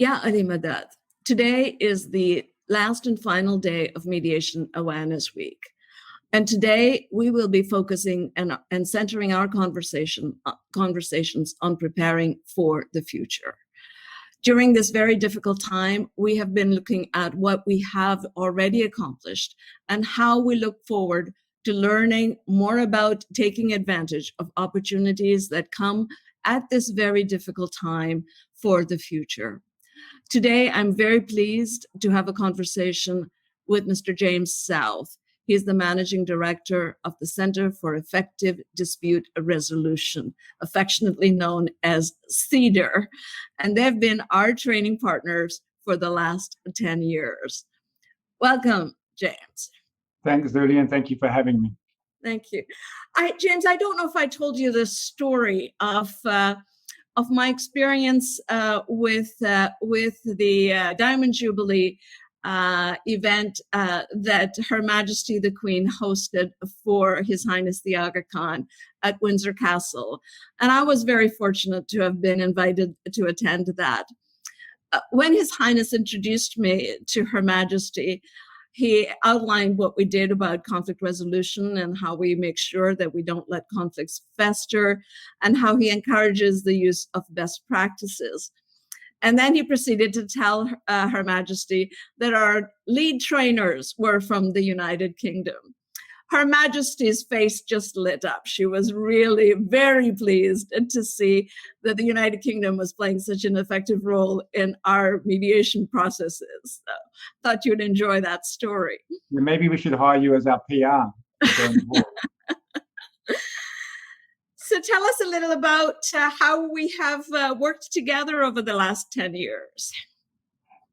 Yeah, Arimadat. Today is the last and final day of Mediation Awareness Week. And today we will be focusing and centering our conversations on preparing for the future. During this very difficult time, we have been looking at what we have already accomplished and how we look forward to learning more about taking advantage of opportunities that come at this very difficult time for the future. Today, I'm very pleased to have a conversation with Mr. James South. He is the Managing Director of the Center for Effective Dispute Resolution, affectionately known as CEDAR, and they've been our training partners for the last 10 years. Welcome, James. Thanks, Lillian. Thank you for having me. Thank you. James, I don't know if I told you the story of my experience with the Diamond Jubilee event that Her Majesty the Queen hosted for His Highness the Aga Khan at Windsor Castle. And I was very fortunate to have been invited to attend that. When His Highness introduced me to Her Majesty, he outlined what we did about conflict resolution and how we make sure that we don't let conflicts fester, and how he encourages the use of best practices. And then he proceeded to tell Her Majesty that our lead trainers were from the United Kingdom. Her Majesty's face just lit up. She was really very pleased to see that the United Kingdom was playing such an effective role in our mediation processes. So, thought you'd enjoy that story. Yeah, maybe we should hire you as our PR. So tell us a little about how we have worked together over the last 10 years.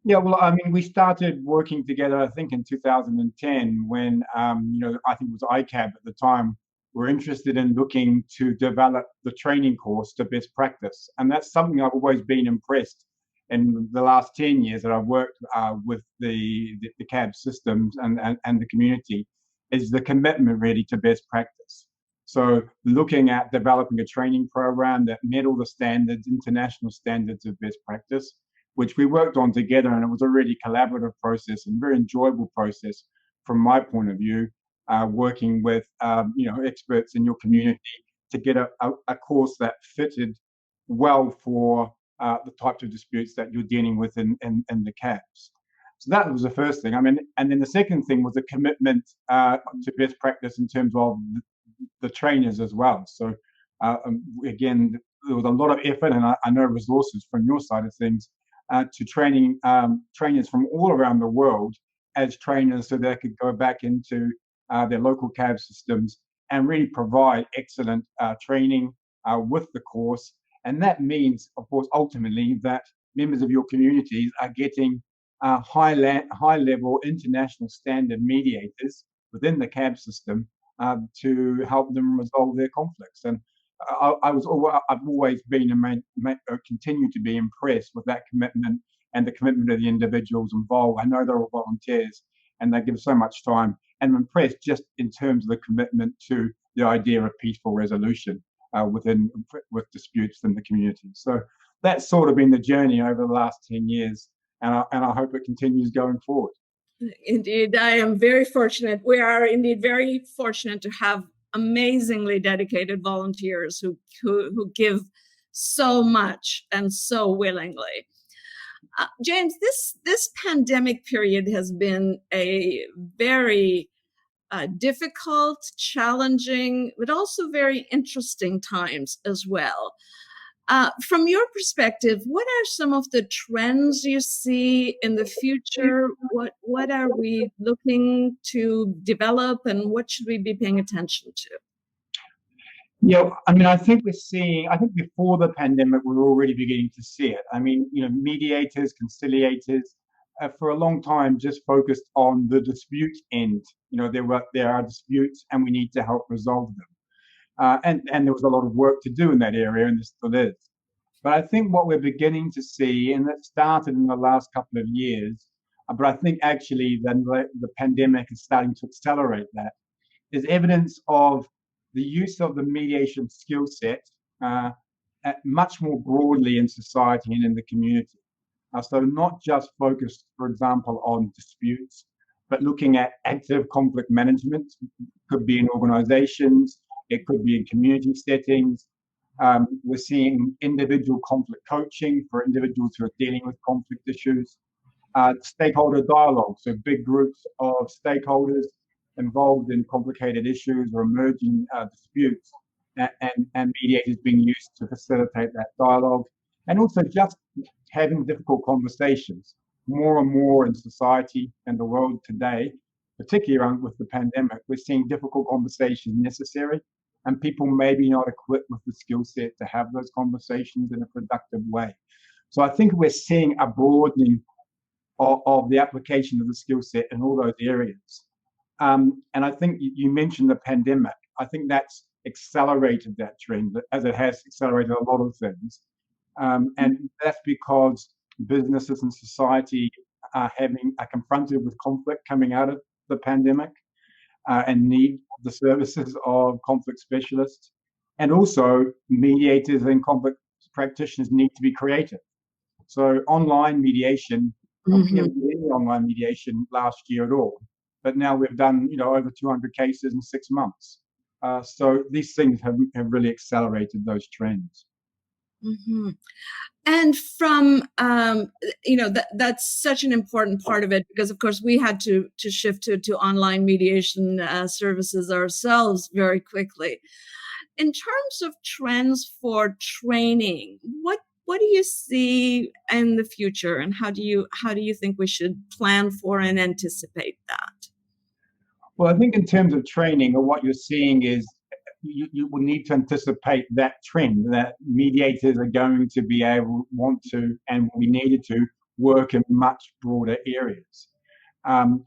Yeah, well, I mean, we started working together, I think, in 2010 when, I think it was ICAB at the time, were interested in looking to develop the training course to best practice. And that's something I've always been impressed in the last 10 years that I've worked with the CAB systems and the community, is the commitment really to best practice. So looking at developing a training program that met all the standards, international standards of best practice, which we worked on together, and it was a really collaborative process and very enjoyable process from my point of view, working with experts in your community to get a course that fitted well for the types of disputes that you're dealing with in the CABs. So that was the first thing. I mean, and then the second thing was a commitment to best practice in terms of the trainers as well. So again, there was a lot of effort, and I know resources from your side of things, to training trainers from all around the world as trainers, so they could go back into their local CAB systems and really provide excellent training with the course. And that means, of course, ultimately that members of your communities are getting high-level international standard mediators within the CAB system to help them resolve their conflicts. And I've always been and continue to be impressed with that commitment and the commitment of the individuals involved. I know they're all volunteers and they give so much time, and I'm impressed just in terms of the commitment to the idea of peaceful resolution with disputes in the community. So that's sort of been the journey over the last 10 years, and I hope it continues going forward. Indeed, I am very fortunate. We are indeed very fortunate to have amazingly dedicated volunteers who give so much and so willingly. James, this pandemic period has been a very difficult, challenging, but also very interesting times as well. From your perspective, what are some of the trends you see in the future? What are we looking to develop, and what should we be paying attention to? Yeah, I mean, I think before the pandemic, we were already beginning to see it. I mean, mediators, conciliators, for a long time just focused on the dispute end. There are disputes and we need to help resolve them. And there was a lot of work to do in that area, and there still is. But I think what we're beginning to see, and that started in the last couple of years, but I think actually the pandemic is starting to accelerate that, is evidence of the use of the mediation skill set much more broadly in society and in the community. So not just focused, for example, on disputes, but looking at active conflict management. Could be in organizations, it could be in community settings. We're seeing individual conflict coaching for individuals who are dealing with conflict issues. Stakeholder dialogue, so big groups of stakeholders involved in complicated issues or emerging disputes, and mediators being used to facilitate that dialogue. And also just having difficult conversations. More and more in society and the world today, particularly around with the pandemic, we're seeing difficult conversations necessary, and people maybe not equipped with the skill set to have those conversations in a productive way. So I think we're seeing a broadening of the application of the skill set in all those areas. And I think you mentioned the pandemic. I think that's accelerated that trend, as it has accelerated a lot of things. And that's because businesses and society are confronted with conflict coming out of the pandemic, and need the services of conflict specialists. And also, mediators and conflict practitioners need to be creative. So online mediation, we never did any online mediation last year at all, but now we've done over 200 cases in 6 months. So these things have really accelerated those trends. Mm-hmm. And from that's such an important part of it, because of course we had to shift to online mediation services ourselves very quickly. In terms of trends for training, what do you see in the future, and how do you think we should plan for and anticipate that? Well, I think in terms of training, or what you're seeing is you will need to anticipate that trend, that mediators are going to be able, want to, and we needed to work in much broader areas. And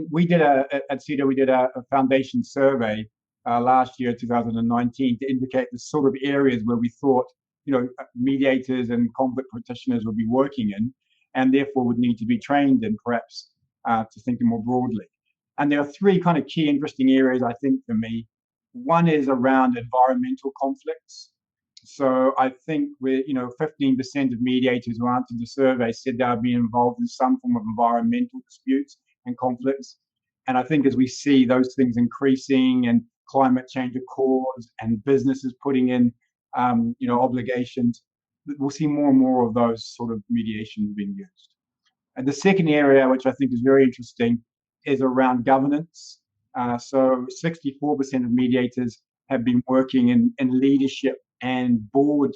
we did at CEDA, we did a foundation survey last year, 2019, to indicate the sort of areas where we thought, mediators and conflict practitioners would be working in, and therefore would need to be trained in, perhaps, to think more broadly. And there are three kind of key interesting areas, I think, for me. One is around environmental conflicts. So I think 15% of mediators who answered the survey said they would be involved in some form of environmental disputes and conflicts. And I think as we see those things increasing, and climate change accords, and businesses putting in, obligations, we'll see more and more of those sort of mediations being used. And the second area, which I think is very interesting, is around governance. So 64% of mediators have been working in leadership and board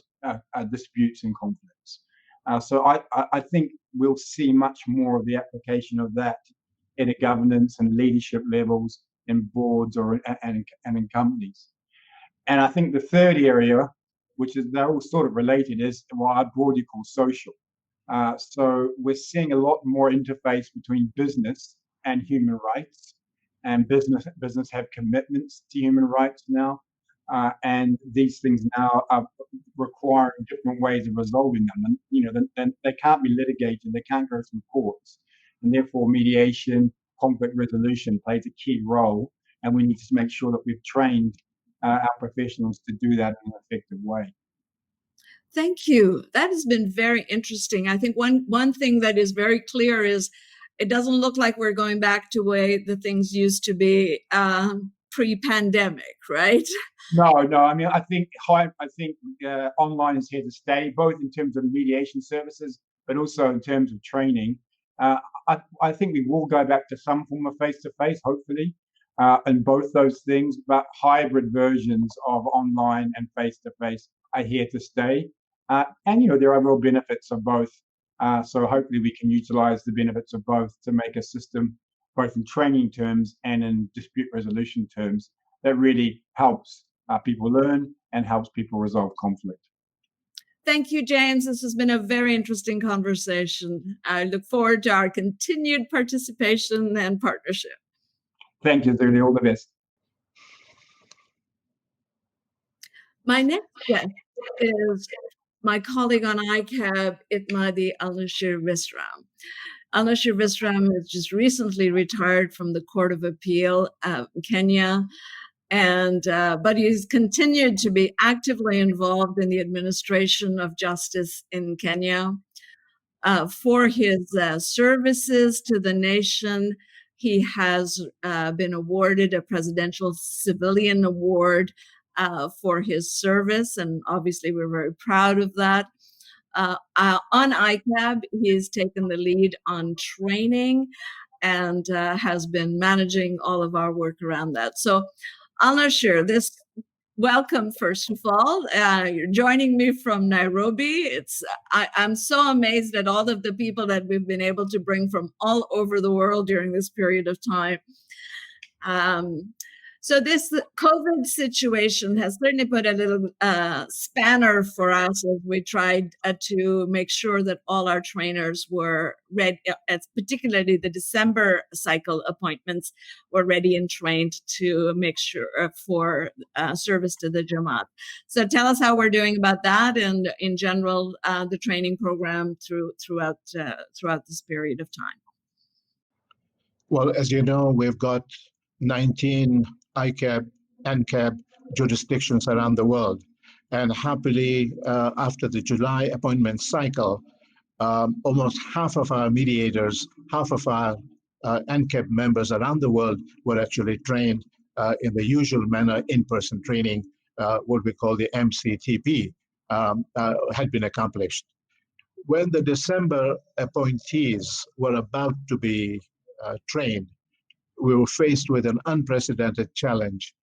disputes and conflicts. So I think we'll see much more of the application of that in a governance and leadership levels in boards and in companies. And I think the third area, which is, they're all sort of related, is what I broadly call social. So we're seeing a lot more interface between business and human rights, and business have commitments to human rights now, and these things now are requiring different ways of resolving them. And they can't be litigated, they can't go through courts, and therefore mediation, conflict resolution plays a key role, and we need to make sure that we've trained our professionals to do that in an effective way. Thank you. That has been very interesting. I think one thing that is very clear is it doesn't look like we're going back to the way the things used to be pre-pandemic, right? No. I mean, I think online is here to stay, both in terms of mediation services, but also in terms of training. I think we will go back to some form of face-to-face, hopefully, and both those things, but hybrid versions of online and face-to-face are here to stay. And there are real benefits of both. So hopefully we can utilize the benefits of both to make a system, both in training terms and in dispute resolution terms, that really helps people learn and helps people resolve conflict. Thank you, James. This has been a very interesting conversation. I look forward to our continued participation and partnership. Thank you, Zuli. All the best. My next guest is my colleague on ICAB, Itmadi Al-Nashir Visram. Al-Nashir Visram has just recently retired from the Court of Appeal in Kenya, but he's continued to be actively involved in the administration of justice in Kenya. for his services to the nation. He has been awarded a Presidential Civilian Award for his service, and obviously we're very proud of that. On ICAB, he's taken the lead on training and has been managing all of our work around that. So, Al-Nashir, this welcome, first of all. You're joining me from Nairobi. I'm so amazed at all of the people that we've been able to bring from all over the world during this period of time. So this COVID situation has certainly put a little spanner for us as we tried to make sure that all our trainers were ready, particularly the December cycle appointments were ready and trained to make sure for service to the Jamaat. So tell us how we're doing about that, and in general, the training program throughout this period of time. Well, as you know, we've got 19 ICAB, NCAB jurisdictions around the world. And happily, after the July appointment cycle, almost half of our mediators, half of our NCAB members around the world were actually trained in the usual manner, in-person training, what we call the MCTP, had been accomplished. When the December appointees were about to be trained, we were faced with an unprecedented challenge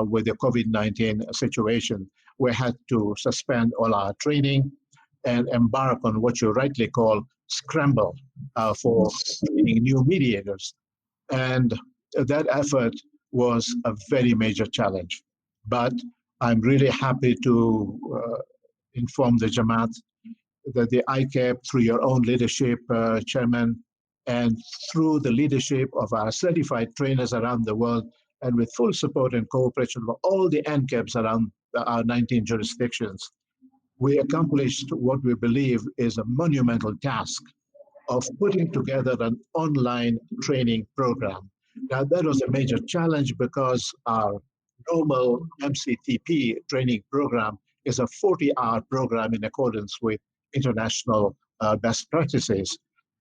with the COVID-19 situation. We had to suspend all our training and embark on what you rightly call scramble for training new mediators. And that effort was a very major challenge. But I'm really happy to inform the Jamaat that the ICAP, through your own leadership, Chairman, and through the leadership of our certified trainers around the world, and with full support and cooperation of all the NCAPs around our 19 jurisdictions, we accomplished what we believe is a monumental task of putting together an online training program. Now, that was a major challenge because our normal MCTP training program is a 40-hour program in accordance with international best practices.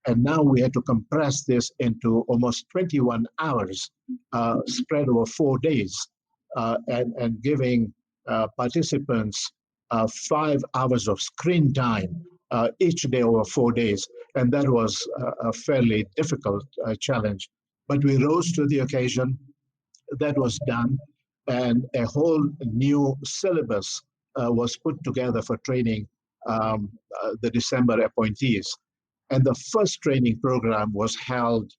And now we had to compress this into almost 21 hours spread over 4 days and giving participants 5 hours of screen time each day over 4 days. And that was a fairly difficult challenge. But we rose to the occasion. That was done. And a whole new syllabus was put together for training the December appointees. And the first training program was held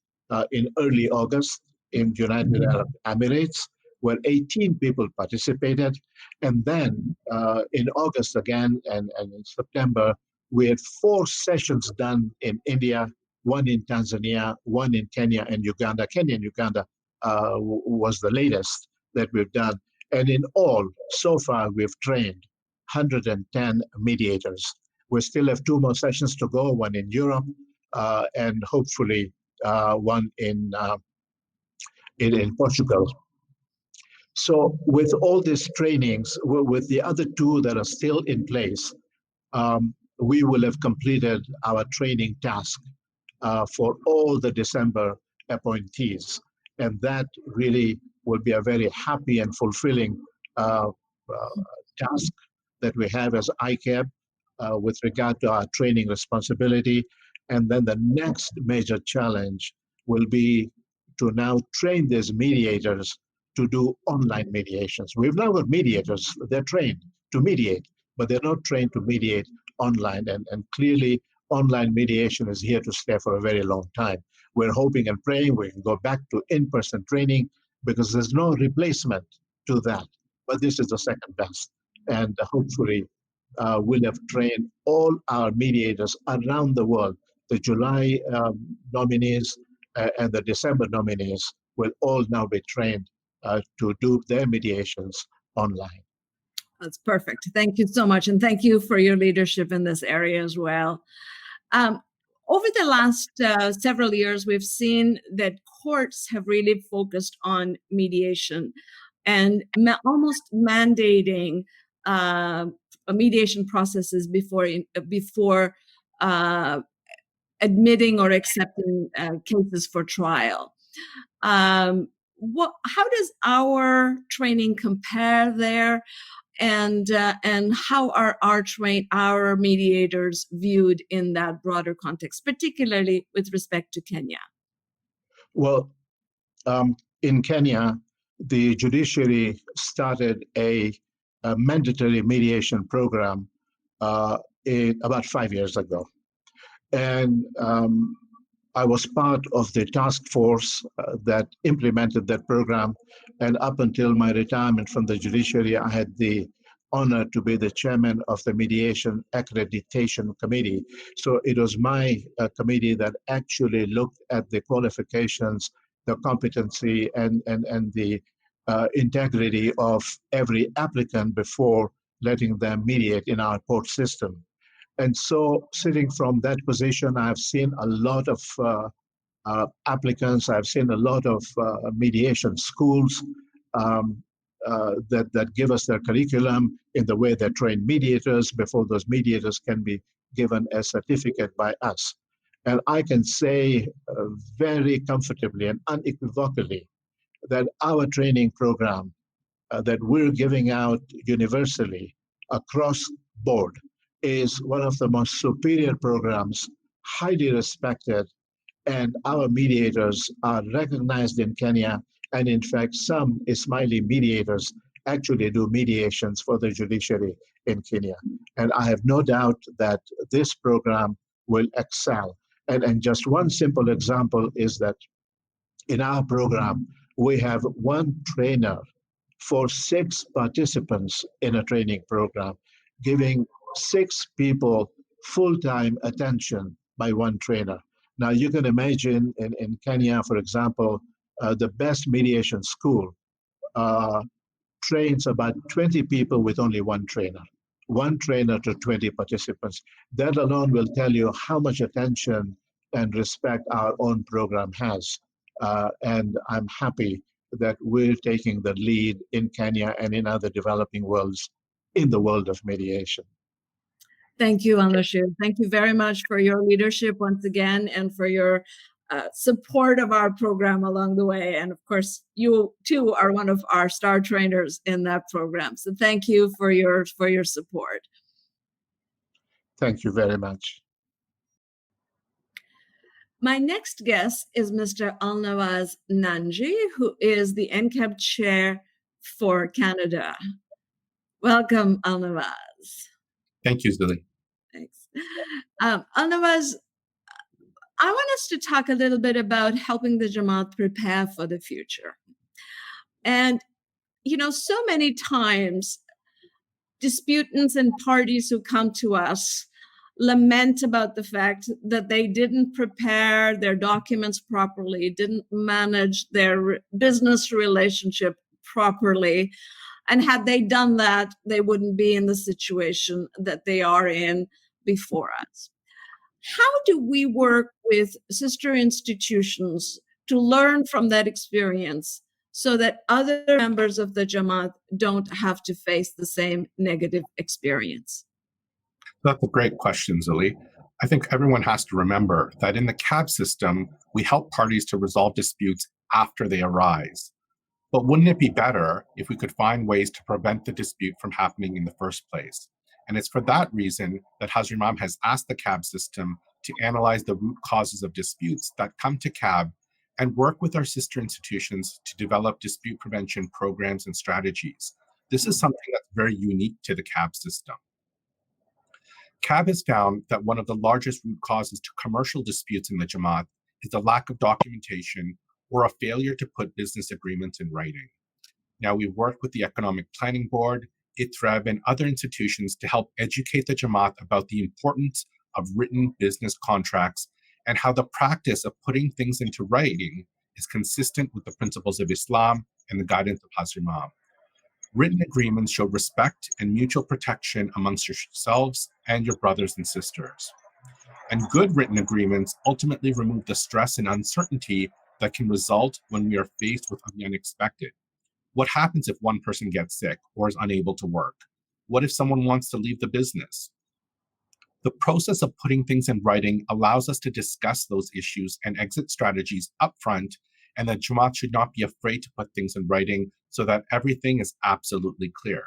in early August in United Arab Emirates, where 18 people participated. And then in August again and in September, we had 4 sessions done in India, one in Tanzania, one in Kenya and Uganda. Kenya and Uganda was the latest that we've done. And in all, so far, we've trained 110 mediators. We still have 2 more sessions to go, one in Europe and hopefully one in Portugal. So with all these trainings, with the other 2 that are still in place, we will have completed our training task for all the December appointees. And that really will be a very happy and fulfilling task that we have as ICAB with regard to our training responsibility. And then the next major challenge will be to now train these mediators to do online mediations. We've now got mediators, they're trained to mediate, but they're not trained to mediate online. And clearly, online mediation is here to stay for a very long time. We're hoping and praying we can go back to in-person training because there's no replacement to that. But this is the second best. And hopefully, we'll have trained all our mediators around the world. The July nominees and the December nominees will all now be trained to do their mediations online. That's perfect. Thank you so much. And thank you for your leadership in this area as well. Over the last several years, we've seen that courts have really focused on mediation and almost mandating mediation processes before admitting or accepting cases for trial. How does our training compare there, and how are our mediators viewed in that broader context, particularly with respect to Kenya? Well, in Kenya, the judiciary started a mandatory mediation program about 5 years ago. And I was part of the task force that implemented that program. And up until my retirement from the judiciary, I had the honor to be the chairman of the Mediation Accreditation Committee. So it was my committee that actually looked at the qualifications, the competency, and the integrity of every applicant before letting them mediate in our court system. And so, sitting from that position, I've seen a lot of applicants. I've seen a lot of mediation schools that give us their curriculum in the way they train mediators before those mediators can be given a certificate by us. And I can say very comfortably and unequivocally that our training program that we're giving out universally across board is one of the most superior programs, highly respected, and our mediators are recognized in Kenya. And in fact, some Ismaili mediators actually do mediations for the judiciary in Kenya. And I have no doubt that this program will excel. And just one simple example is that in our program, we have one trainer for 6 participants in a training program, giving 6 people full-time attention by one trainer. Now you can imagine in Kenya, for example, the best mediation school trains about 20 people with only one trainer to 20 participants. That alone will tell you how much attention and respect our own program has. And I'm happy that we're taking the lead in Kenya and in other developing worlds in the world of mediation. Thank you, Al-Nashir. Thank you very much for your leadership once again and for your support of our program along the way. And of course, you too are one of our star trainers in that program. So thank you for your support. Thank you very much. My next guest is Mr. Alnawaz Nanji, who is the NCAB chair for Canada. Welcome, Alnawaz. Thank you, Zili. Thanks. Alnawaz, I want us to talk a little bit about helping the Jamaat prepare for the future. And, so many times, disputants and parties who come to us lament about the fact that they didn't prepare their documents properly, didn't manage their business relationship properly. And had they done that, they wouldn't be in the situation that they are in before us. How do we work with sister institutions to learn from that experience so that other members of the Jamaat don't have to face the same negative experience? That's a great question, Zili. I think everyone has to remember that in the CAB system, we help parties to resolve disputes after they arise. But wouldn't it be better if we could find ways to prevent the dispute from happening in the first place? And it's for that reason that Hazrat Imam has asked the CAB system to analyze the root causes of disputes that come to CAB and work with our sister institutions to develop dispute prevention programs and strategies. This is something that's very unique to the CAB system. CAB has found that one of the largest root causes to commercial disputes in the Jamaat is the lack of documentation or a failure to put business agreements in writing. Now, we work with the Economic Planning Board, ITREB, and other institutions to help educate the Jamaat about the importance of written business contracts and how the practice of putting things into writing is consistent with the principles of Islam and the guidance of Hazrat Imam. Written agreements show respect and mutual protection amongst yourselves and your brothers and sisters. And good written agreements ultimately remove the stress and uncertainty that can result when we are faced with the unexpected. What happens if one person gets sick or is unable to work? What if someone wants to leave the business? The process of putting things in writing allows us to discuss those issues and exit strategies upfront, and the Jamaat should not be afraid to put things in writing so that everything is absolutely clear.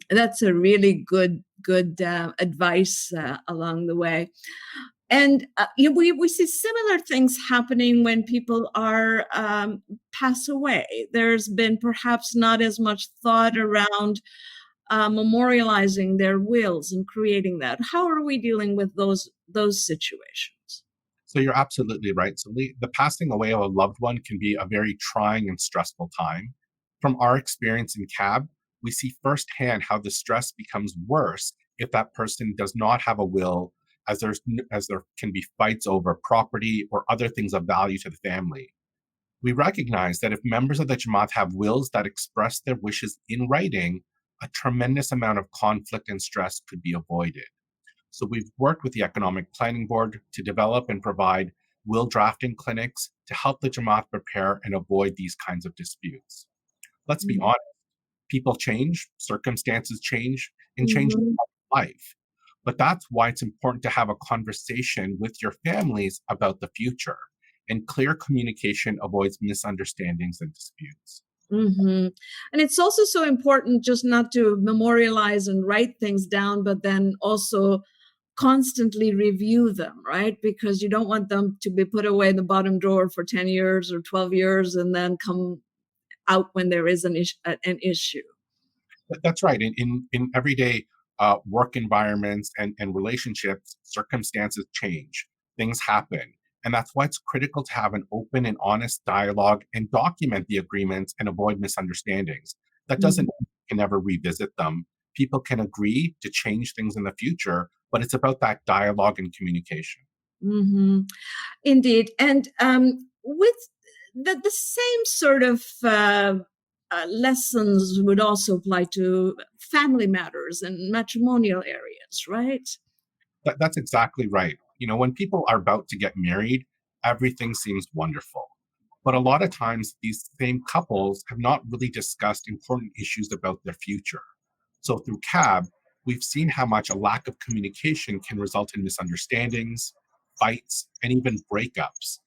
That's a really good advice along the way. And we see similar things happening when people are pass away. There's been perhaps not as much thought around memorializing their wills and creating that. How are we dealing with those situations? So you're absolutely right. So the passing away of a loved one can be a very trying and stressful time. From our experience in CAB, we see firsthand how the stress becomes worse if that person does not have a will, as there can be fights over property or other things of value to the family. We recognize that if members of the Jamaat have wills that express their wishes in writing, a tremendous amount of conflict and stress could be avoided. So we've worked with the Economic Planning Board to develop and provide will drafting clinics to help the Jamaat prepare and avoid these kinds of disputes. Let's be honest, people change, circumstances change, and change is part of life. But that's why it's important to have a conversation with your families about the future. And clear communication avoids misunderstandings and disputes. And it's also so important just not to memorialize and write things down, but then also constantly review them, right? Because you don't want them to be put away in the bottom drawer for 10 years or 12 years and then come out when there is an issue. That's right. In everyday work environments and relationships, circumstances change, things happen. And that's why it's critical to have an open and honest dialogue and document the agreements and avoid misunderstandings. That doesn't mean you can never revisit them. People can agree to change things in the future, but it's about that dialogue and communication. Indeed. And with the same sort of lessons would also apply to family matters and matrimonial areas, right? That's exactly right. You know, when people are about to get married, everything seems wonderful. But a lot of times, these same couples have not really discussed important issues about their future. So through CAB, we've seen how much a lack of communication can result in misunderstandings, fights, and even breakups.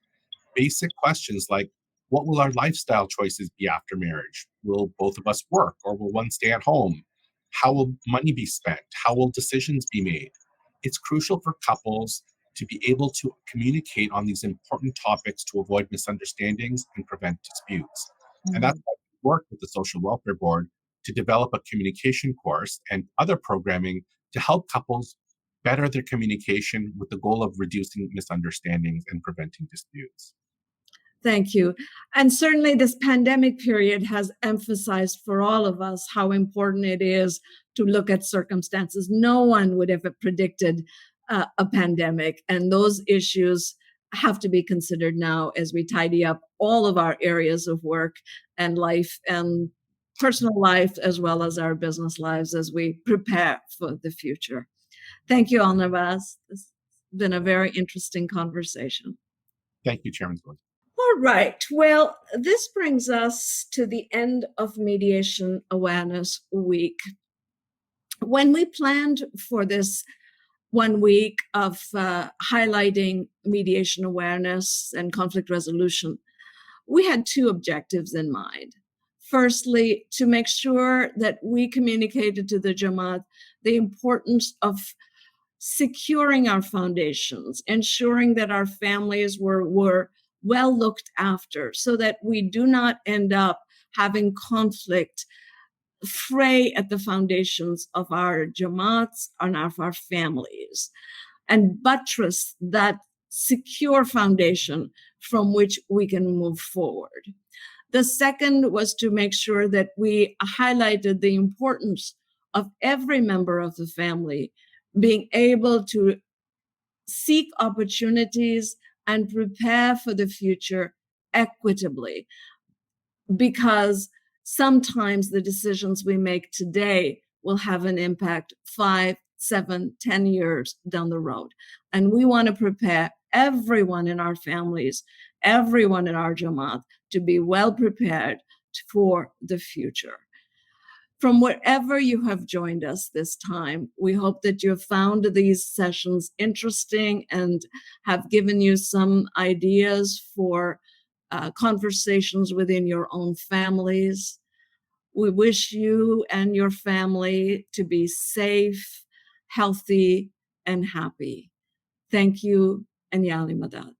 Basic questions like, what will our lifestyle choices be after marriage? Will both of us work or will one stay at home? How will money be spent? How will decisions be made? It's crucial for couples to be able to communicate on these important topics to avoid misunderstandings and prevent disputes. And that's why we work with the Social Welfare Board to develop a communication course and other programming to help couples better their communication with the goal of reducing misunderstandings and preventing disputes. Thank you. And certainly this pandemic period has emphasized for all of us how important it is to look at circumstances. No one would have predicted a pandemic, and those issues have to be considered now as we tidy up all of our areas of work and life and personal life, as well as our business lives as we prepare for the future. Thank you, Alnavaz. This has been a very interesting conversation. Thank you, Chairman Zoid. All right. Well, this brings us to the end of Mediation Awareness Week. When we planned for this 1 week of highlighting mediation awareness and conflict resolution, we had two objectives in mind. Firstly, to make sure that we communicated to the Jamaat the importance of securing our foundations, ensuring that our families were well looked after so that we do not end up having conflict fray at the foundations of our Jamaats and of our families, and buttress that secure foundation from which we can move forward. The second was to make sure that we highlighted the importance of every member of the family being able to seek opportunities and prepare for the future equitably, because sometimes the decisions we make today will have an impact 5, 7, 10 years down the road. And we want to prepare everyone in our families, everyone in our Jamaat to be well prepared for the future. From wherever you have joined us this time, we hope that you have found these sessions interesting and have given you some ideas for conversations within your own families. We wish you and your family to be safe, healthy, and happy. Thank you, and Yali Madad.